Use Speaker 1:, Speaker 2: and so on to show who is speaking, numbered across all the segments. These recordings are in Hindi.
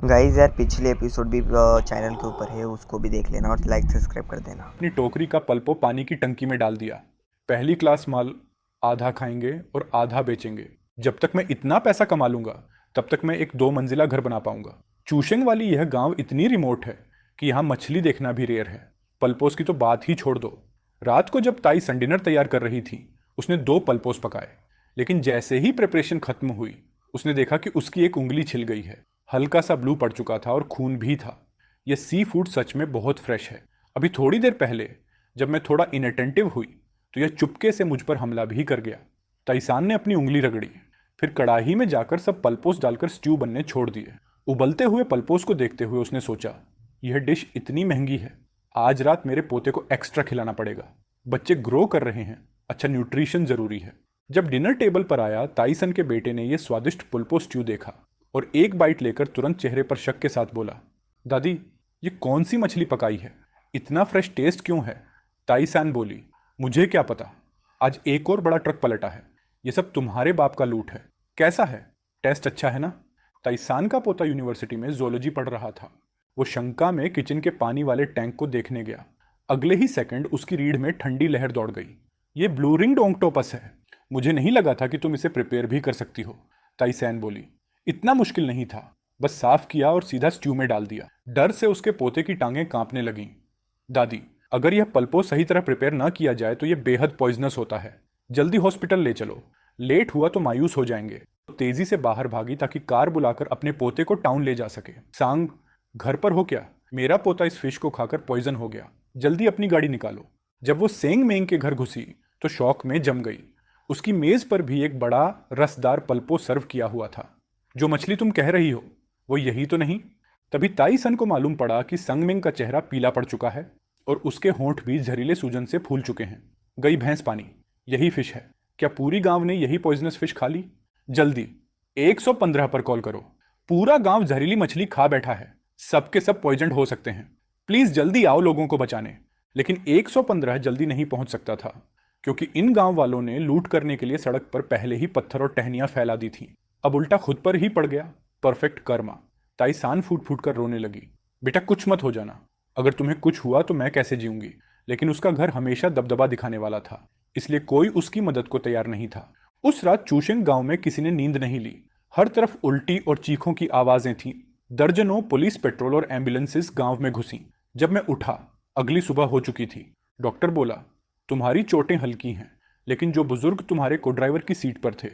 Speaker 1: गाइस यार पिछले एपिसोड भी चैनल के ऊपर है, उसको भी देख लेना और लाइक सब्सक्राइब कर देना।
Speaker 2: अपनी टोकरी का पल्पो पानी की टंकी में डाल दिया। पहली क्लास माल, आधा खाएंगे और आधा बेचेंगे। जब तक मैं इतना पैसा कमा लूंगा तब तक मैं एक 2 मंजिला घर बना पाऊंगा। चूशेंग वाली यह गांव इतनी रिमोट है कि यहाँ मछली देखना भी रेयर है। पल्पोस की तो बात ही छोड़ दो। रात को जब ताई सन डिनर तैयार कर रही थी, उसने 2 पल्पोस पकाए। लेकिन जैसे ही प्रिपरेशन खत्म हुई, उसने देखा कि उसकी एक उंगली छिल गई है। हल्का सा ब्लू पड़ चुका था और खून भी था। यह सी फूड सच में बहुत फ्रेश है। अभी थोड़ी देर पहले जब मैं थोड़ा इनअटेंटिव हुई तो यह चुपके से मुझ पर हमला भी कर गया। ताइसान ने अपनी उंगली रगड़ी, फिर कढ़ाई में जाकर सब पल्पोस डालकर स्ट्यू बनने छोड़ दिए। उबलते हुए पल्पोस को देखते हुए उसने सोचा, यह डिश इतनी महंगी है, आज रात मेरे पोते को एक्स्ट्रा खिलाना पड़ेगा। बच्चे ग्रो कर रहे हैं, अच्छा न्यूट्रिशन जरूरी है। जब डिनर टेबल पर आया, ताइसन के बेटे ने यह स्वादिष्ट पुल्पो स्ट्यू देखा और एक बाइट लेकर तुरंत चेहरे पर शक के साथ बोला, दादी, ये कौन सी मछली पकाई है? इतना फ्रेश टेस्ट क्यों है? ताई बोली, मुझे क्या पता, आज एक और बड़ा ट्रक पलटा है। ये सब तुम्हारे बाप का लूट है। कैसा है? टेस्ट अच्छा है ना? ताइसान का पोता यूनिवर्सिटी में जोलॉजी पढ़ रहा था। वो शंका में किचन के पानी वाले टैंक को देखने गया। अगले ही सेकंड उसकी रीढ़ में ठंडी लहर दौड़ गई। ये ब्लू रिंग्ड ऑक्टोपस है। मुझे नहीं लगा था कि तुम इसे प्रिपेयर भी कर सकती हो, ताइसैन बोली। इतना मुश्किल नहीं था, बस साफ किया और सीधा स्ट्यू में डाल दिया। डर से उसके पोते की टांगें कांपने लगीं। दादी, अगर यह पल्पो सही तरह प्रिपेयर ना किया जाए तो यह बेहद पॉइजनस होता है। जल्दी हॉस्पिटल ले चलो, लेट हुआ तो मायूस हो जाएंगे। तो तेजी से बाहर भागी ताकि कार बुलाकर अपने पोते को टाउन ले जा सके। सांग, घर पर हो क्या? मेरा पोता इस फिश को खाकर पॉइजन हो गया। जल्दी अपनी गाड़ी निकालो। जब वो सेंग मेंग के घर घुसी तो शौक में जम गई। उसकी मेज पर भी एक बड़ा रसदार पल्पो सर्व किया हुआ था। जो मछली तुम कह रही हो वो यही तो नहीं? तभी ताई सन को मालूम पड़ा कि संगमिंग का चेहरा पीला पड़ चुका है और उसके होंठ भी जहरीले सूजन से फूल चुके हैं। गई भैंस पानी, यही फिश है। क्या पूरी गांव ने यही पॉइजनस फिश खा ली? जल्दी 115 पर कॉल करो। पूरा गांव जहरीली मछली खा बैठा है, सबके सब पॉइजन हो सकते हैं। प्लीज जल्दी आओ लोगों को बचाने। लेकिन 115 जल्दी नहीं पहुंच सकता था, क्योंकि इन गांव वालों ने लूट करने के लिए सड़क पर पहले ही पत्थर और टहनियां फैला दी थी। अब उल्टा खुद पर ही पड़ गया। परफेक्ट कर्मा। ताई सान फूट फूट कर रोने लगी। बेटा कुछ मत हो जाना, अगर तुम्हें कुछ हुआ तो मैं कैसे जीऊंगी? लेकिन उसका घर हमेशा दबदबा दिखाने वाला था, इसलिए कोई उसकी मदद को तैयार नहीं था। उस रात चूशेंग गांव में किसी ने नींद नहीं ली। हर तरफ उल्टी और चीखों की आवाजें थीं। दर्जनों पुलिस, पेट्रोल और एम्बुलेंसेस गांव में घुसी। जब मैं उठा, अगली सुबह हो चुकी थी। डॉक्टर बोला, तुम्हारी चोटें हल्की हैं, लेकिन जो बुजुर्ग तुम्हारे को ड्राइवर की सीट पर थे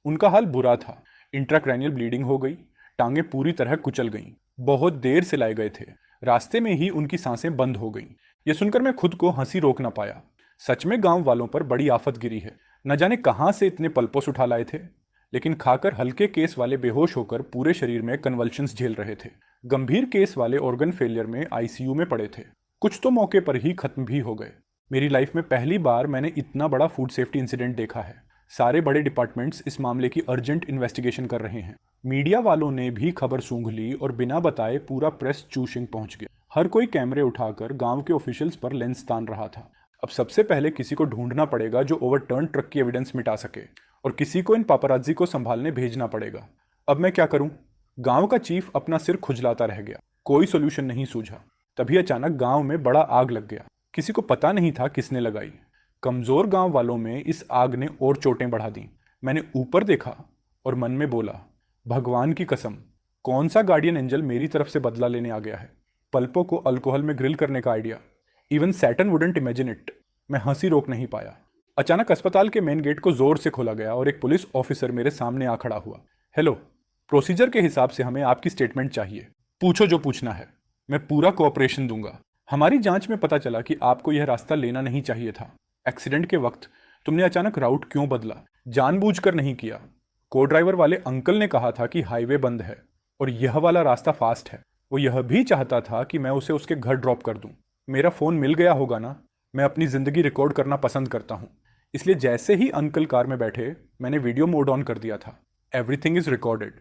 Speaker 2: उनका हाल बुरा था। इंट्राक्रैनियल ब्लीडिंग हो गई, टांगें पूरी तरह कुचल गईं। बहुत देर से लाए गए थे, रास्ते में ही उनकी सांसें बंद हो गईं। यह सुनकर मैं खुद को हंसी रोक ना पाया। सच में गांव वालों पर बड़ी आफत गिरी है। न जाने कहां से इतने पल्पोस उठा लाए थे, लेकिन खाकर हल्के केस वाले बेहोश होकर पूरे शरीर में कन्वल्शंस झेल रहे थे। गंभीर केस वाले ऑर्गन फेलियर में आईसीयू में पड़े थे। कुछ तो मौके पर ही खत्म भी हो गए। मेरी लाइफ में पहली बार मैंने इतना बड़ा फूड सेफ्टी इंसिडेंट देखा है। सारे बड़े डिपार्टमेंट्स इस मामले की अर्जेंट इन्वेस्टिगेशन कर रहे हैं। मीडिया वालों ने भी खबर सूंघ ली और बिना बताए पूरा प्रेस चूशिंग पहुंच गया। हर कोई कैमरे उठाकर गांव के ऑफिशियल्स पर लेंस तान रहा था। अब सबसे पहले किसी को ढूंढना पड़ेगा जो ओवरटर्न ट्रक की एविडेंस मिटा सके, और किसी को इन पापराजी को संभालने भेजना पड़ेगा। अब मैं क्या करूं? गांव का चीफ अपना सिर खुजलाता रह गया। कोई सोल्यूशन नहीं सूझा। तभी अचानक गांव में बड़ा आग लग गया। किसी को पता नहीं था किसने लगाई। कमजोर गांव वालों में इस आग ने और चोटें बढ़ा दी। मैंने ऊपर देखा और मन में बोला, भगवान की कसम, कौन सा गार्डियन एंजल मेरी तरफ से बदला लेने आ गया है? पल्पो को अल्कोहल में ग्रिल करने का idea, even Saturn wouldn't imagine it. मैं हंसी रोक नहीं पाया। अचानक अस्पताल के मेन गेट को जोर से खोला गया और एक पुलिस ऑफिसर मेरे सामने आ खड़ा हुआ। हेलो, प्रोसीजर के हिसाब से हमें आपकी स्टेटमेंट चाहिए। पूछो जो पूछना है, मैं पूरा कोऑपरेशन दूंगा। हमारी जांच में पता चला कि आपको यह रास्ता लेना नहीं चाहिए था। एक्सीडेंट के वक्त तुमने अचानक राउट क्यों बदला? जानबूझकर नहीं किया। को ड्राइवर वाले अंकल ने कहा था कि हाईवे बंद है और यह वाला रास्ता फास्ट है। वो यह भी चाहता था कि मैं उसे उसके घर ड्रॉप कर दूं। मेरा फोन मिल गया होगा ना? मैं अपनी जिंदगी रिकॉर्ड करना पसंद करता हूं, इसलिए जैसे ही अंकल कार में बैठे मैंने वीडियो मोड ऑन कर दिया था। Everything is recorded.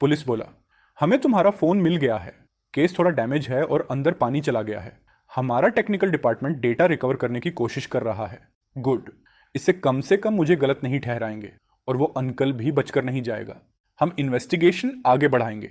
Speaker 2: पुलिस बोला, हमें तुम्हारा फोन मिल गया है। केस थोड़ा डैमेज है और अंदर पानी चला गया है। हमारा टेक्निकल डिपार्टमेंट डेटा रिकवर करने की कोशिश कर रहा है। गुड, इससे कम से कम मुझे गलत नहीं ठहराएंगे और वो अंकल भी बचकर नहीं जाएगा। हम इन्वेस्टिगेशन आगे बढ़ाएंगे।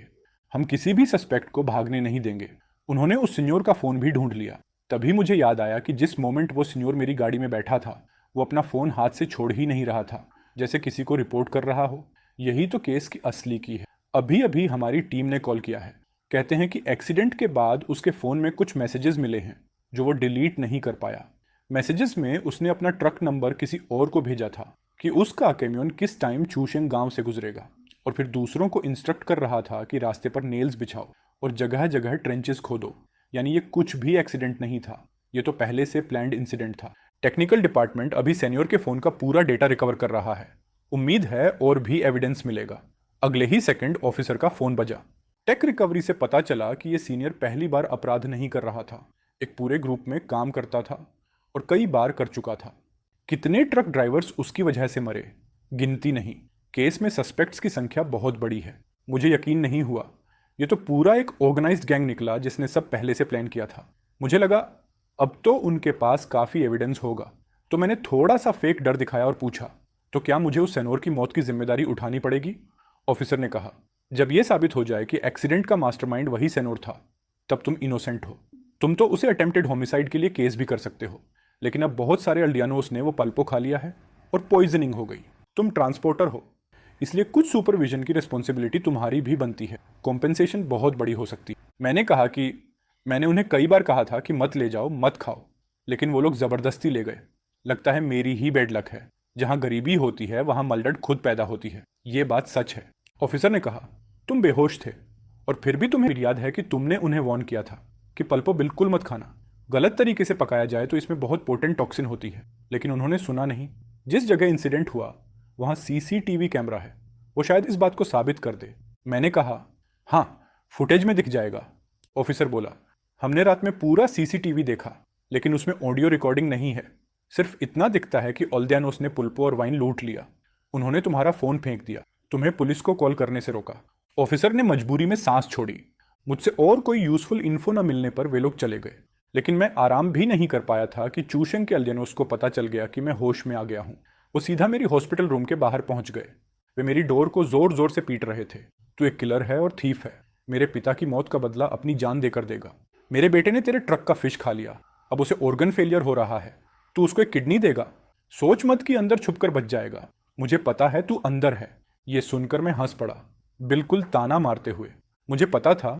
Speaker 2: हम किसी भी सस्पेक्ट को भागने नहीं देंगे। उन्होंने उस सिन्योर का फ़ोन भी ढूंढ लिया। तभी मुझे याद आया कि जिस मोमेंट वो सिन्योर मेरी गाड़ी में बैठा था, वो अपना फ़ोन हाथ से छोड़ ही नहीं रहा था, जैसे किसी को रिपोर्ट कर रहा हो। यही तो केस की असली की है। अभी अभी हमारी टीम ने कॉल किया है। कहते हैं कि एक्सीडेंट के बाद उसके फ़ोन में कुछ मैसेजेस मिले हैं जो वो डिलीट नहीं कर पाया। मैसेजेस में उसने अपना ट्रक नंबर किसी और को भेजा था कि उसका कैमियन किस टाइम चूशेंग गांव से गुजरेगा, और फिर दूसरों को इंस्ट्रक्ट कर रहा था कि रास्ते पर नेल्स बिछाओ और जगह जगह ट्रेंचेस खोदो। यानी ये कुछ भी एक्सीडेंट नहीं था, ये तो पहले से प्लान्ड इंसिडेंट था। टेक्निकल डिपार्टमेंट अभी सेनियर के फ़ोन का पूरा डेटा रिकवर कर रहा है। उम्मीद है और भी एविडेंस मिलेगा। अगले ही सेकंड ऑफिसर का फ़ोन बजा। टेक रिकवरी से पता चला कि ये सीनियर पहली बार अपराध नहीं कर रहा था, एक पूरे ग्रुप में काम करता था और कई बार कर चुका था। कितने ट्रक ड्राइवर्स उसकी वजह से मरे, गिनती नहीं। केस में सस्पेक्ट्स की संख्या बहुत बड़ी है। मुझे यकीन नहीं हुआ। ये तो पूरा एक ऑर्गेनाइज्ड गैंग निकला जिसने सब पहले से प्लान किया था। मुझे लगा अब तो उनके पास काफ़ी एविडेंस होगा, तो मैंने थोड़ा सा फेक डर दिखाया और पूछा, तो क्या मुझे उस सेनोर की मौत की जिम्मेदारी उठानी पड़ेगी? ऑफिसर ने कहा, जब यह साबित हो जाए कि एक्सीडेंट का मास्टरमाइंड वही सेनोर था, तब तुम इनोसेंट हो। तुम तो उसे अटेम्प्टेड होमिसाइड के लिए केस भी कर सकते हो, लेकिन अब बहुत सारे अल्डियानोस ने वो पल्पो खा लिया है और पॉइजनिंग हो गई। तुम ट्रांसपोर्टर हो, इसलिए कुछ सुपरविजन की रिस्पॉन्सिबिलिटी तुम्हारी भी बनती है। कॉम्पेंसेशन बहुत बड़ी हो सकती है। मैंने कहा कि मैंने उन्हें कई बार कहा था कि मत ले जाओ, मत खाओ, लेकिन वो लोग ज़बरदस्ती ले गए। लगता है मेरी ही बैड लक है। जहाँ गरीबी होती है वहाँ मलडट खुद पैदा होती है। ये बात सच है। ऑफिसर ने कहा, तुम बेहोश थे और फिर भी तुम्हें याद है कि तुमने उन्हें वार्न किया था कि पल्पो बिल्कुल मत खाना। गलत तरीके से पकाया जाए तो इसमें बहुत पोटेंट टॉक्सिन होती है। लेकिन उन्होंने सुना नहीं। जिस जगह इंसिडेंट हुआ वहाँ सीसीटीवी कैमरा है, वो शायद इस बात को साबित कर दे। मैंने कहा, हाँ, फुटेज में दिख जाएगा। ऑफिसर बोला, हमने रात में पूरा सीसीटीवी देखा, लेकिन उसमें ऑडियो रिकॉर्डिंग नहीं है। सिर्फ इतना दिखता है कि ओल्दियानोस ने पुल्पो और वाइन लूट लिया। उन्होंने तुम्हारा फ़ोन फेंक दिया, तुम्हें पुलिस को कॉल करने से रोका। ऑफिसर ने मजबूरी में सांस छोड़ी। मुझसे और कोई यूजफुल इन्फो न मिलने पर वे लोग चले गए, लेकिन मैं आराम भी नहीं कर पाया था कि चूशेंग के अल्दियानोस को पता चल गया कि मैं होश में आ गया हूँ। वो सीधा मेरी हॉस्पिटल रूम के बाहर पहुंच गए। वे मेरी डोर को जोर जोर से पीट रहे थे। तू एक किलर है और थीफ है। मेरे पिता की मौत का बदला अपनी जान देकर देगा। मेरे बेटे ने तेरे ट्रक का फिश खा लिया, अब उसे ऑर्गन फेलियर हो रहा है। तू उसको एक किडनी देगा? सोच मत कि अंदर छुपकर बच जाएगा। मुझे पता है तू अंदर है। ये सुनकर मैं हंस पड़ा, बिल्कुल ताना मारते हुए। मुझे पता था